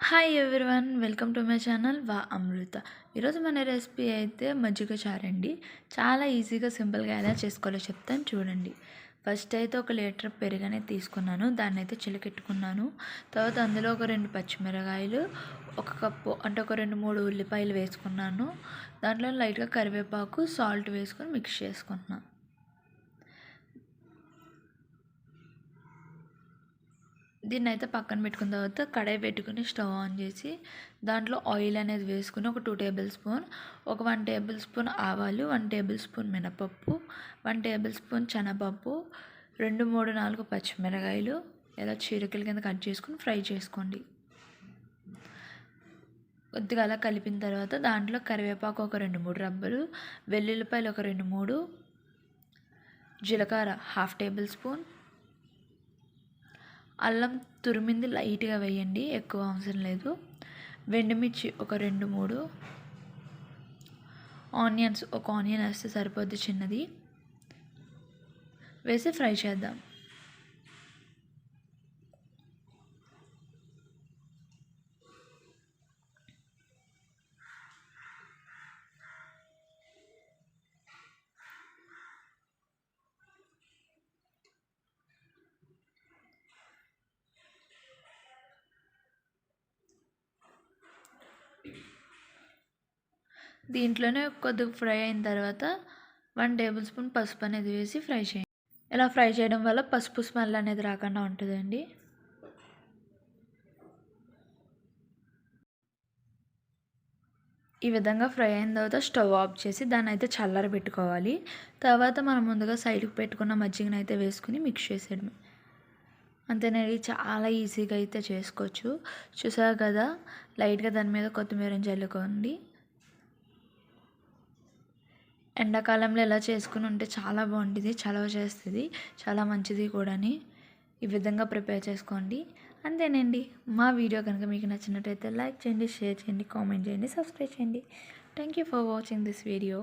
Hi everyone, welcome to my channel వా అమృత. ఈరోజు మన రెసిపీ అయితే మజ్జిగ చారండి. చాలా ఈజీగా సింపుల్గా ఎలా చేసుకోవాలో చెప్తాను చూడండి. ఫస్ట్ అయితే 1 లీటర్ పెరుగనే తీసుకున్నాను, దాన్ని అయితే చిలకెట్టుకున్నాను. తర్వాత అందులో ఒక 2 పచ్చిమిరకాయలు, 1 కప్పు అంటే ఒక 2-3 ఉల్లిపాయలు వేసుకున్నాను. దాంట్లో లైట్గా కరివేపాకు, సాల్ట్ వేసుకొని మిక్స్ చేసుకుంటున్నాను. దీన్ని అయితే పక్కన పెట్టుకున్న తర్వాత కడాయి పెట్టుకుని స్టవ్ ఆన్ చేసి దాంట్లో ఆయిల్ అనేది వేసుకుని ఒక 2 టేబుల్ స్పూన్, ఒక 1 టేబుల్ స్పూన్ ఆవాలు, 1 టేబుల్ స్పూన్ మినపప్పు, 1 టేబుల్ స్పూన్ శనగపప్పు, 2, 3, 4 పచ్చిమిరకాయలు ఇలా చీలికల కింద కట్ చేసుకుని ఫ్రై చేసుకోండి. కొద్దిగా అలా కలిపిన తర్వాత దాంట్లో కరివేపాకు ఒక 2-3 రబ్బలు, వెల్లుల్లిపాయలు ఒక 2-3, జీలకర్ర 1/2 టేబుల్ స్పూన్, అల్లం తురిమింది లైట్గా వేయండి, ఎక్కువ అవసరం లేదు. వెండిమిర్చి ఒక 2-3, ఆనియన్స్ ఒక ఆనియన్ వేస్తే సరిపోద్ది చిన్నది, వేసి ఫ్రై చేద్దాం. దీంట్లోనే కొద్దిగా ఫ్రై అయిన తర్వాత 1 టేబుల్ స్పూన్ పసుపు అనేది వేసి ఫ్రై చేయండి. ఇలా ఫ్రై చేయడం వల్ల పసుపు స్మెల్ అనేది రాకుండా ఉంటుందండి. ఈ విధంగా ఫ్రై అయిన తర్వాత స్టవ్ ఆఫ్ చేసి దాన్ని అయితే చల్లారబెట్టుకోవాలి. తర్వాత మనం ముందుగా సైడ్కి పెట్టుకున్న మజ్జిగను అయితే వేసుకుని మిక్స్ చేసేయడమే. అంతేనండి, చాలా ఈజీగా అయితే చేసుకోవచ్చు. చూసారు కదా, లైట్గా దాని మీద కొత్తిమీరని చల్లుకోండి. ఎండాకాలంలో ఇలా చేసుకుని ఉంటే చాలా బాగుంటుంది, చలవ చేస్తుంది, చాలా మంచిది కూడాని. ఈ విధంగా ప్రిపేర్ చేసుకోండి. అంతేనండి, మా వీడియో కనుక మీకు నచ్చినట్టయితే లైక్ చేయండి, షేర్ చేయండి, కామెంట్ చేయండి, సబ్స్క్రైబ్ చేయండి. Thank you for watching this video.